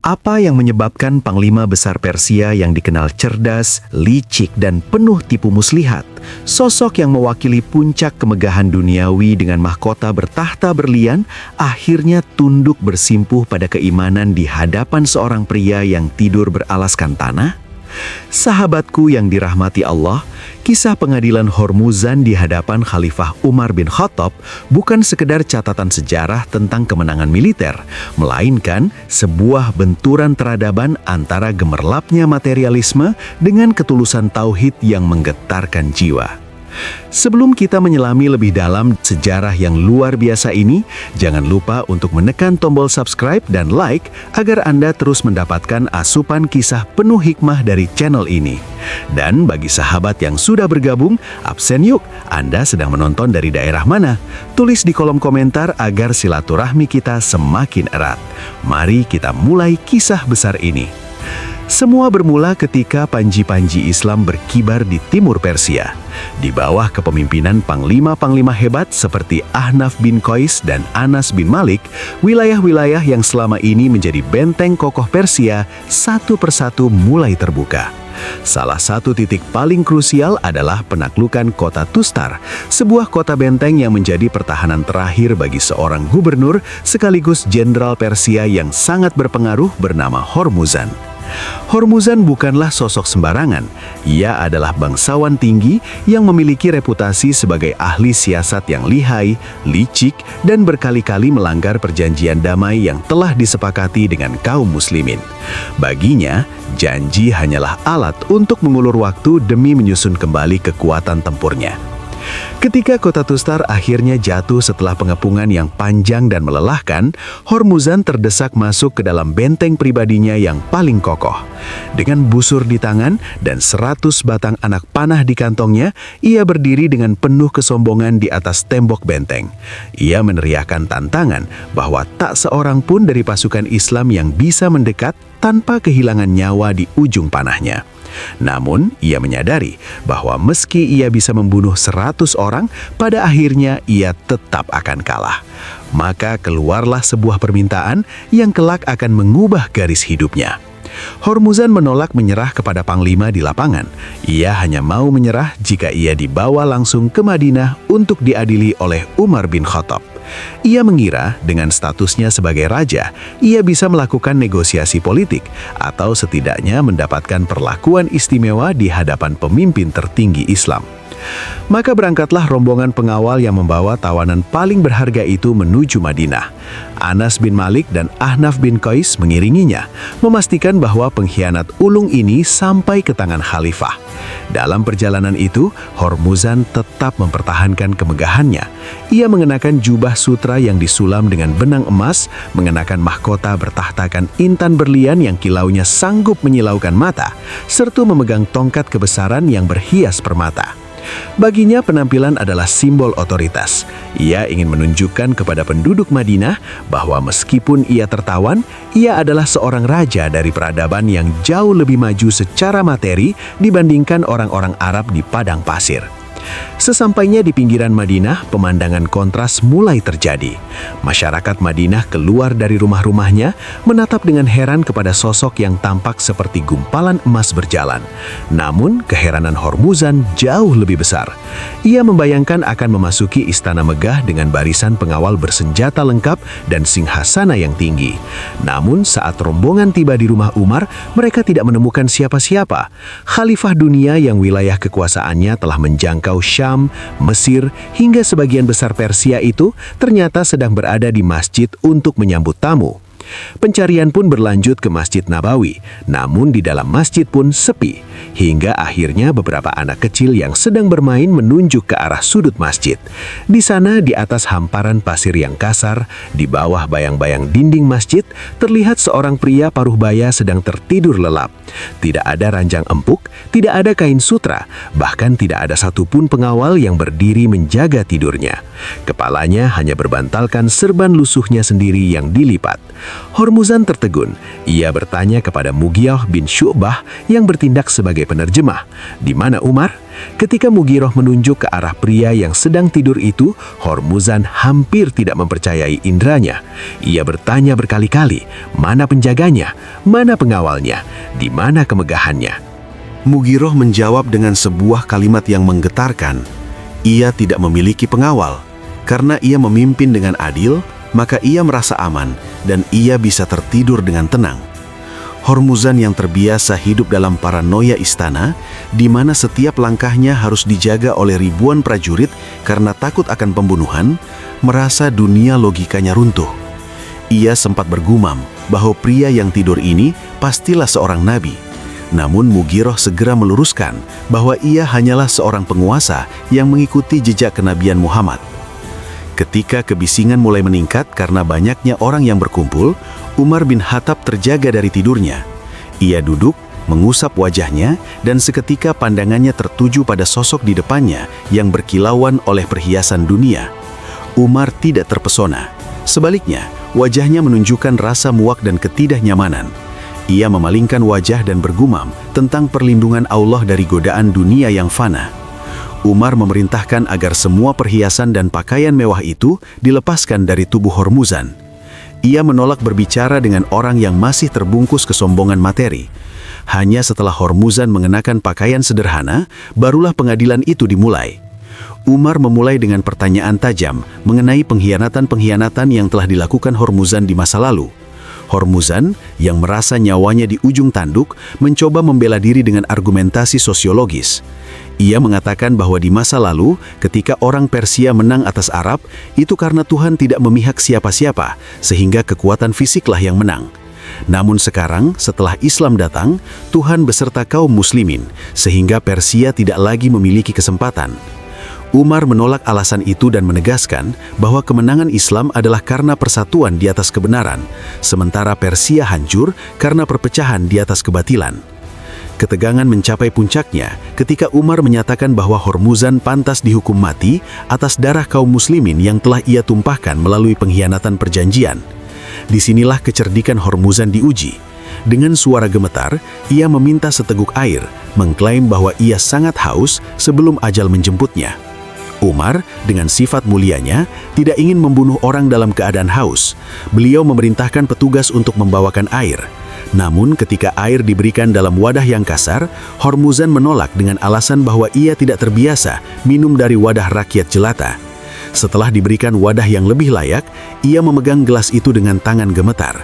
Apa yang menyebabkan Panglima Besar Persia yang dikenal cerdas, licik, dan penuh tipu muslihat, sosok yang mewakili puncak kemegahan duniawi dengan mahkota bertahta berlian, akhirnya tunduk bersimpuh pada keimanan di hadapan seorang pria yang tidur beralaskan tanah? Sahabatku yang dirahmati Allah, kisah pengadilan Hormuzan di hadapan Khalifah Umar bin Khattab bukan sekedar catatan sejarah tentang kemenangan militer, melainkan sebuah benturan peradaban antara gemerlapnya materialisme dengan ketulusan tauhid yang menggetarkan jiwa. Sebelum kita menyelami lebih dalam sejarah yang luar biasa ini, jangan lupa untuk menekan tombol subscribe dan like agar Anda terus mendapatkan asupan kisah penuh hikmah dari channel ini. Dan bagi sahabat yang sudah bergabung, absen yuk, Anda sedang menonton dari daerah mana? Tulis di kolom komentar agar silaturahmi kita semakin erat. Mari kita mulai kisah besar ini. Semua bermula ketika panji-panji Islam berkibar di timur Persia. Di bawah kepemimpinan panglima-panglima hebat seperti Ahnaf bin Qais dan Anas bin Malik, wilayah-wilayah yang selama ini menjadi benteng kokoh Persia satu persatu mulai terbuka. Salah satu titik paling krusial adalah penaklukan kota Tustar, sebuah kota benteng yang menjadi pertahanan terakhir bagi seorang gubernur sekaligus jenderal Persia yang sangat berpengaruh bernama Hormuzan. Hormuzan bukanlah sosok sembarangan. Ia adalah bangsawan tinggi yang memiliki reputasi sebagai ahli siasat yang lihai, licik, dan berkali-kali melanggar perjanjian damai yang telah disepakati dengan kaum muslimin. Baginya, janji hanyalah alat untuk mengulur waktu demi menyusun kembali kekuatan tempurnya. Ketika kota Tustar akhirnya jatuh setelah pengepungan yang panjang dan melelahkan, Hormuzan terdesak masuk ke dalam benteng pribadinya yang paling kokoh. Dengan busur di tangan dan 100 batang anak panah di kantongnya, ia berdiri dengan penuh kesombongan di atas tembok benteng. Ia meneriakkan tantangan bahwa tak seorang pun dari pasukan Islam yang bisa mendekat tanpa kehilangan nyawa di ujung panahnya. Namun, ia menyadari bahwa meski ia bisa membunuh 100 orang, pada akhirnya ia tetap akan kalah. Maka keluarlah sebuah permintaan yang kelak akan mengubah garis hidupnya. Hormuzan menolak menyerah kepada panglima di lapangan. Ia hanya mau menyerah jika ia dibawa langsung ke Madinah untuk diadili oleh Umar bin Khattab. Ia mengira dengan statusnya sebagai raja, ia bisa melakukan negosiasi politik atau setidaknya mendapatkan perlakuan istimewa di hadapan pemimpin tertinggi Islam. Maka berangkatlah rombongan pengawal yang membawa tawanan paling berharga itu menuju Madinah. Anas bin Malik dan Ahnaf bin Qais mengiringinya, memastikan bahwa pengkhianat ulung ini sampai ke tangan khalifah. Dalam perjalanan itu, Hormuzan tetap mempertahankan kemegahannya. Ia mengenakan jubah sutra yang disulam dengan benang emas, mengenakan mahkota bertahtakan intan berlian yang kilaunya sanggup menyilaukan mata, serta memegang tongkat kebesaran yang berhias permata. Baginya penampilan adalah simbol otoritas. Ia ingin menunjukkan kepada penduduk Madinah bahwa meskipun ia tertawan, ia adalah seorang raja dari peradaban yang jauh lebih maju secara materi dibandingkan orang-orang Arab di padang pasir. Sesampainya di pinggiran Madinah, pemandangan kontras mulai terjadi. Masyarakat Madinah keluar dari rumah-rumahnya, menatap dengan heran kepada sosok yang tampak seperti gumpalan emas berjalan. Namun, keheranan Hormuzan jauh lebih besar. Ia membayangkan akan memasuki istana megah dengan barisan pengawal bersenjata lengkap dan singgasana yang tinggi. Namun, saat rombongan tiba di rumah Umar, mereka tidak menemukan siapa-siapa. Khalifah dunia yang wilayah kekuasaannya telah menjangkau Syam, Mesir, hingga sebagian besar Persia itu ternyata sedang berada di masjid untuk menyambut tamu. Pencarian pun berlanjut ke Masjid Nabawi, namun di dalam masjid pun sepi, hingga akhirnya beberapa anak kecil yang sedang bermain menunjuk ke arah sudut masjid. Di sana, di atas hamparan pasir yang kasar, di bawah bayang-bayang dinding masjid, terlihat seorang pria paruh baya sedang tertidur lelap. Tidak ada ranjang empuk, tidak ada kain sutra, bahkan tidak ada satupun pengawal yang berdiri menjaga tidurnya. Kepalanya hanya berbantalkan serban lusuhnya sendiri yang dilipat. Hormuzan tertegun. Ia bertanya kepada Mughirah bin Syu'bah yang bertindak sebagai penerjemah, "Di mana Umar?" Ketika Mughirah menunjuk ke arah pria yang sedang tidur itu, Hormuzan hampir tidak mempercayai indranya. Ia bertanya berkali-kali, "Mana penjaganya? Mana pengawalnya? Di mana kemegahannya?" Mughirah menjawab dengan sebuah kalimat yang menggetarkan. Ia tidak memiliki pengawal. Karena ia memimpin dengan adil, maka ia merasa aman dan ia bisa tertidur dengan tenang. Hormuzan yang terbiasa hidup dalam paranoia istana, di mana setiap langkahnya harus dijaga oleh ribuan prajurit karena takut akan pembunuhan, merasa dunia logikanya runtuh. Ia sempat bergumam bahwa pria yang tidur ini pastilah seorang nabi. Namun Mughirah segera meluruskan bahwa ia hanyalah seorang penguasa yang mengikuti jejak kenabian Muhammad. Ketika kebisingan mulai meningkat karena banyaknya orang yang berkumpul, Umar bin Khattab terjaga dari tidurnya. Ia duduk, mengusap wajahnya, dan seketika pandangannya tertuju pada sosok di depannya yang berkilauan oleh perhiasan dunia. Umar tidak terpesona. Sebaliknya, wajahnya menunjukkan rasa muak dan ketidaknyamanan. Ia memalingkan wajah dan bergumam tentang perlindungan Allah dari godaan dunia yang fana. Umar memerintahkan agar semua perhiasan dan pakaian mewah itu dilepaskan dari tubuh Hormuzan. Ia menolak berbicara dengan orang yang masih terbungkus kesombongan materi. Hanya setelah Hormuzan mengenakan pakaian sederhana, barulah pengadilan itu dimulai. Umar memulai dengan pertanyaan tajam mengenai pengkhianatan-pengkhianatan yang telah dilakukan Hormuzan di masa lalu. Hormuzan, yang merasa nyawanya di ujung tanduk, mencoba membela diri dengan argumentasi sosiologis. Ia mengatakan bahwa di masa lalu, ketika orang Persia menang atas Arab, itu karena Tuhan tidak memihak siapa-siapa, sehingga kekuatan fisiklah yang menang. Namun sekarang, setelah Islam datang, Tuhan beserta kaum muslimin, sehingga Persia tidak lagi memiliki kesempatan. Umar menolak alasan itu dan menegaskan bahwa kemenangan Islam adalah karena persatuan di atas kebenaran, sementara Persia hancur karena perpecahan di atas kebatilan. Ketegangan mencapai puncaknya ketika Umar menyatakan bahwa Hormuzan pantas dihukum mati atas darah kaum muslimin yang telah ia tumpahkan melalui pengkhianatan perjanjian. Disinilah kecerdikan Hormuzan diuji. Dengan suara gemetar, ia meminta seteguk air, mengklaim bahwa ia sangat haus sebelum ajal menjemputnya. Umar, dengan sifat mulianya, tidak ingin membunuh orang dalam keadaan haus. Beliau memerintahkan petugas untuk membawakan air. Namun ketika air diberikan dalam wadah yang kasar, Hormuzan menolak dengan alasan bahwa ia tidak terbiasa minum dari wadah rakyat jelata. Setelah diberikan wadah yang lebih layak, ia memegang gelas itu dengan tangan gemetar.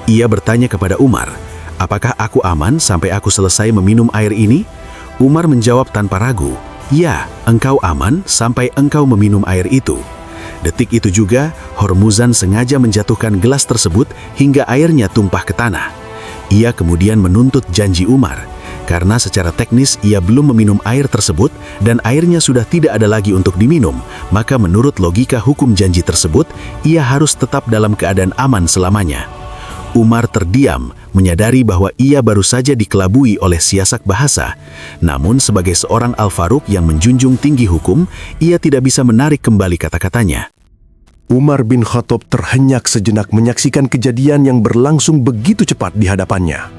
Ia bertanya kepada Umar, "Apakah aku aman sampai aku selesai meminum air ini?" Umar menjawab tanpa ragu, "Ya, engkau aman sampai engkau meminum air itu." Detik itu juga, Hormuzan sengaja menjatuhkan gelas tersebut hingga airnya tumpah ke tanah. Ia kemudian menuntut janji Umar. Karena secara teknis ia belum meminum air tersebut dan airnya sudah tidak ada lagi untuk diminum, maka menurut logika hukum janji tersebut, ia harus tetap dalam keadaan aman selamanya. Umar terdiam, menyadari bahwa ia baru saja dikelabui oleh siasak bahasa. Namun sebagai seorang Al-Faruq yang menjunjung tinggi hukum, ia tidak bisa menarik kembali kata-katanya. Umar bin Khattab terhenyak sejenak menyaksikan kejadian yang berlangsung begitu cepat di hadapannya.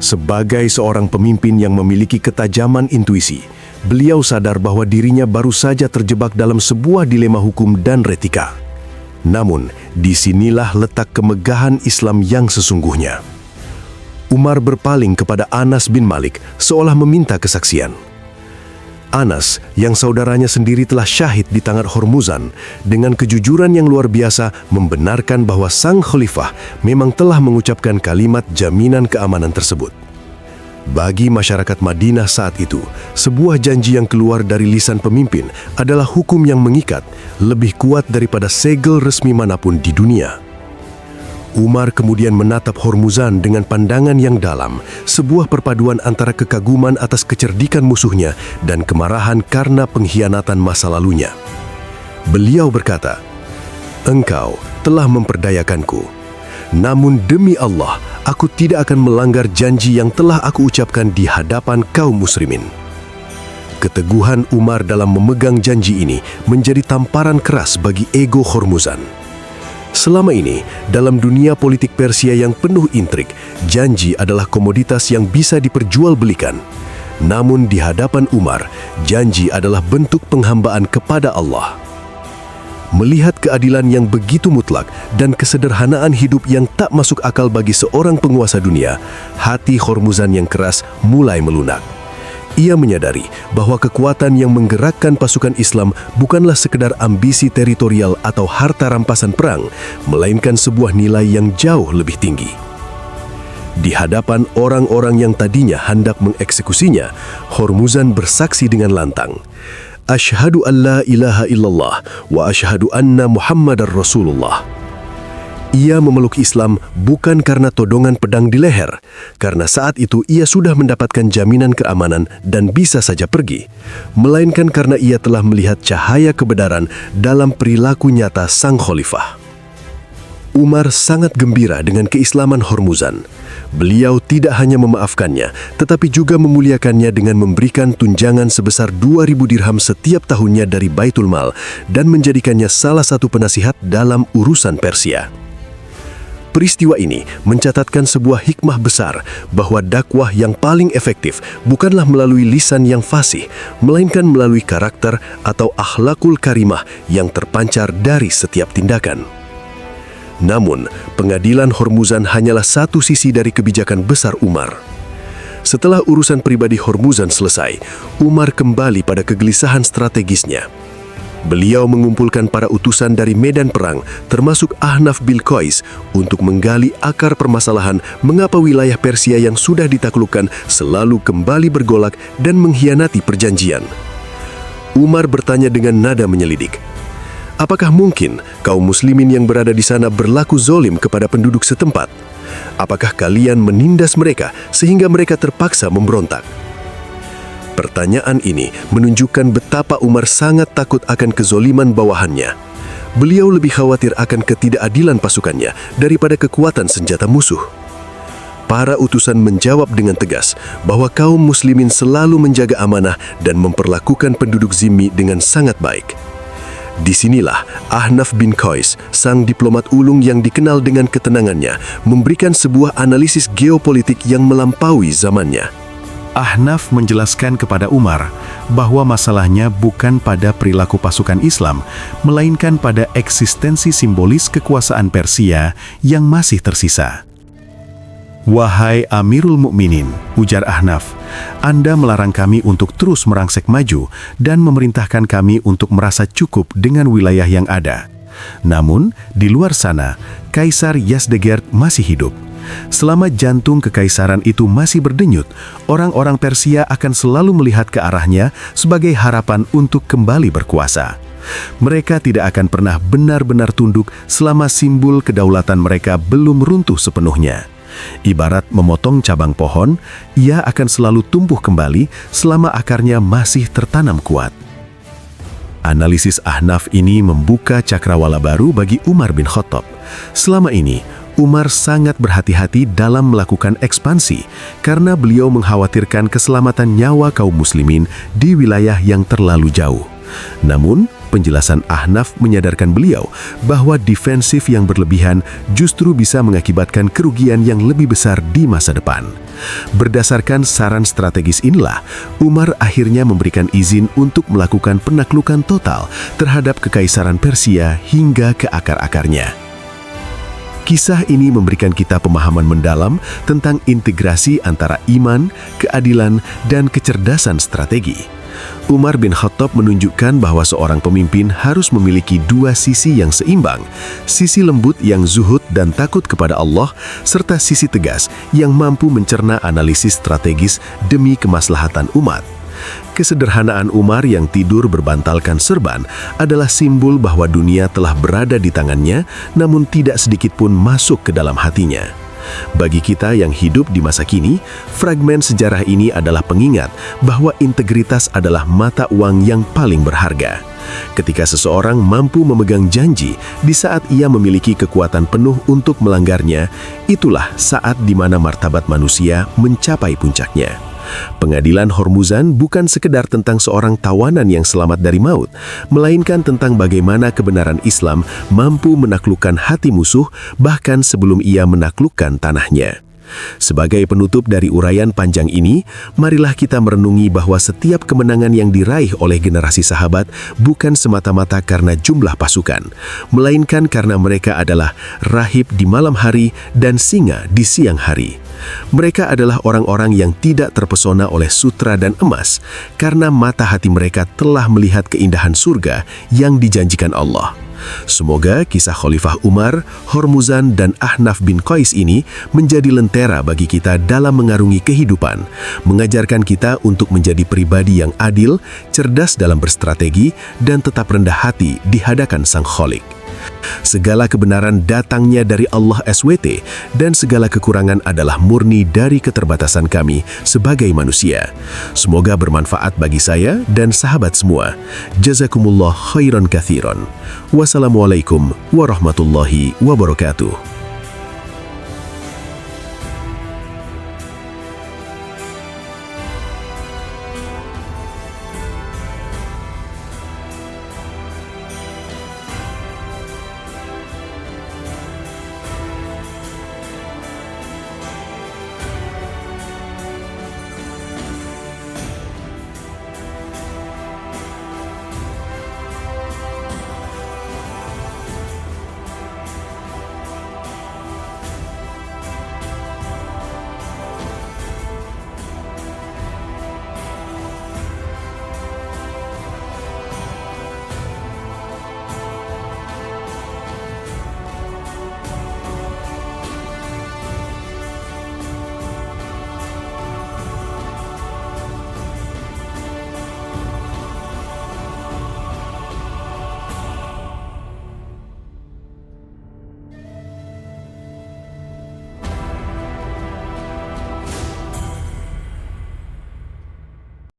Sebagai seorang pemimpin yang memiliki ketajaman intuisi, beliau sadar bahwa dirinya baru saja terjebak dalam sebuah dilema hukum dan etika. Namun, disinilah letak kemegahan Islam yang sesungguhnya. Umar berpaling kepada Anas bin Malik seolah meminta kesaksian. Anas, yang saudaranya sendiri telah syahid di tangan Hormuzan, dengan kejujuran yang luar biasa membenarkan bahwa sang khalifah memang telah mengucapkan kalimat jaminan keamanan tersebut. Bagi masyarakat Madinah saat itu, sebuah janji yang keluar dari lisan pemimpin adalah hukum yang mengikat, lebih kuat daripada segel resmi manapun di dunia. Umar kemudian menatap Hormuzan dengan pandangan yang dalam, sebuah perpaduan antara kekaguman atas kecerdikan musuhnya dan kemarahan karena pengkhianatan masa lalunya. Beliau berkata, "Engkau telah memperdayakanku. Namun demi Allah, aku tidak akan melanggar janji yang telah aku ucapkan di hadapan kaum muslimin." Keteguhan Umar dalam memegang janji ini menjadi tamparan keras bagi ego Hormuzan. Selama ini, dalam dunia politik Persia yang penuh intrik, janji adalah komoditas yang bisa diperjualbelikan. Namun di hadapan Umar, janji adalah bentuk penghambaan kepada Allah. Melihat keadilan yang begitu mutlak dan kesederhanaan hidup yang tak masuk akal bagi seorang penguasa dunia, hati Hormuzan yang keras mulai melunak. Ia menyadari bahwa kekuatan yang menggerakkan pasukan Islam bukanlah sekedar ambisi teritorial atau harta rampasan perang, melainkan sebuah nilai yang jauh lebih tinggi. Di hadapan orang-orang yang tadinya hendak mengeksekusinya, Hormuzan bersaksi dengan lantang, "Asyhadu an la ilaha illallah wa asyhadu anna Muhammadar Rasulullah." Ia memeluk Islam bukan karena todongan pedang di leher, karena saat itu ia sudah mendapatkan jaminan keamanan dan bisa saja pergi, melainkan karena ia telah melihat cahaya kebenaran dalam perilaku nyata sang khalifah. Umar sangat gembira dengan keislaman Hormuzan. Beliau tidak hanya memaafkannya, tetapi juga memuliakannya dengan memberikan tunjangan sebesar 2.000 dirham setiap tahunnya dari Baitul Mal dan menjadikannya salah satu penasihat dalam urusan Persia. Peristiwa ini mencatatkan sebuah hikmah besar bahwa dakwah yang paling efektif bukanlah melalui lisan yang fasih, melainkan melalui karakter atau akhlakul karimah yang terpancar dari setiap tindakan. Namun, pengadilan Hormuzan hanyalah satu sisi dari kebijakan besar Umar. Setelah urusan pribadi Hormuzan selesai, Umar kembali pada kegelisahan strategisnya. Beliau mengumpulkan para utusan dari medan perang, termasuk Ahnaf bin Qais, untuk menggali akar permasalahan mengapa wilayah Persia yang sudah ditaklukkan selalu kembali bergolak dan mengkhianati perjanjian. Umar bertanya dengan nada menyelidik, "Apakah mungkin kaum muslimin yang berada di sana berlaku zolim kepada penduduk setempat? Apakah kalian menindas mereka sehingga mereka terpaksa memberontak?" Pertanyaan ini menunjukkan betapa Umar sangat takut akan kezoliman bawahannya. Beliau lebih khawatir akan ketidakadilan pasukannya daripada kekuatan senjata musuh. Para utusan menjawab dengan tegas bahwa kaum muslimin selalu menjaga amanah dan memperlakukan penduduk zimmi dengan sangat baik. Disinilah Ahnaf bin Qais, sang diplomat ulung yang dikenal dengan ketenangannya, memberikan sebuah analisis geopolitik yang melampaui zamannya. Ahnaf menjelaskan kepada Umar bahwa masalahnya bukan pada perilaku pasukan Islam, melainkan pada eksistensi simbolis kekuasaan Persia yang masih tersisa. "Wahai Amirul Mukminin," ujar Ahnaf, "Anda melarang kami untuk terus merangsek maju dan memerintahkan kami untuk merasa cukup dengan wilayah yang ada. Namun, di luar sana, Kaisar Yazdegerd masih hidup. Selama jantung kekaisaran itu masih berdenyut, orang-orang Persia akan selalu melihat ke arahnya sebagai harapan untuk kembali berkuasa. Mereka tidak akan pernah benar-benar tunduk selama simbol kedaulatan mereka belum runtuh sepenuhnya. Ibarat memotong cabang pohon, ia akan selalu tumbuh kembali selama akarnya masih tertanam kuat." Analisis Ahnaf ini membuka cakrawala baru bagi Umar bin Khattab. Selama ini, Umar sangat berhati-hati dalam melakukan ekspansi karena beliau mengkhawatirkan keselamatan nyawa kaum muslimin di wilayah yang terlalu jauh. Namun, penjelasan Ahnaf menyadarkan beliau bahwa defensif yang berlebihan justru bisa mengakibatkan kerugian yang lebih besar di masa depan. Berdasarkan saran strategis inilah, Umar akhirnya memberikan izin untuk melakukan penaklukan total terhadap kekaisaran Persia hingga ke akar-akarnya. Kisah ini memberikan kita pemahaman mendalam tentang integrasi antara iman, keadilan, dan kecerdasan strategi. Umar bin Khattab menunjukkan bahwa seorang pemimpin harus memiliki dua sisi yang seimbang, sisi lembut yang zuhud dan takut kepada Allah, serta sisi tegas yang mampu mencerna analisis strategis demi kemaslahatan umat. Kesederhanaan Umar yang tidur berbantalkan serban adalah simbol bahwa dunia telah berada di tangannya, namun tidak sedikit pun masuk ke dalam hatinya. Bagi kita yang hidup di masa kini, fragmen sejarah ini adalah pengingat bahwa integritas adalah mata uang yang paling berharga. Ketika seseorang mampu memegang janji di saat ia memiliki kekuatan penuh untuk melanggarnya, itulah saat di mana martabat manusia mencapai puncaknya. Pengadilan Hormuzan bukan sekedar tentang seorang tawanan yang selamat dari maut, melainkan tentang bagaimana kebenaran Islam mampu menaklukkan hati musuh bahkan sebelum ia menaklukkan tanahnya. Sebagai penutup dari uraian panjang ini, marilah kita merenungi bahwa setiap kemenangan yang diraih oleh generasi sahabat bukan semata-mata karena jumlah pasukan, melainkan karena mereka adalah rahib di malam hari dan singa di siang hari. Mereka adalah orang-orang yang tidak terpesona oleh sutra dan emas, karena mata hati mereka telah melihat keindahan surga yang dijanjikan Allah. Semoga kisah Khalifah Umar, Hormuzan, dan Ahnaf bin Qais ini menjadi lentera bagi kita dalam mengarungi kehidupan, mengajarkan kita untuk menjadi pribadi yang adil, cerdas dalam berstrategi, dan tetap rendah hati di hadapan Sang Khalik. Segala kebenaran datangnya dari Allah SWT dan segala kekurangan adalah murni dari keterbatasan kami sebagai manusia. Semoga bermanfaat bagi saya dan sahabat semua. Jazakumullah khairan katsiran. Wassalamualaikum warahmatullahi wabarakatuh.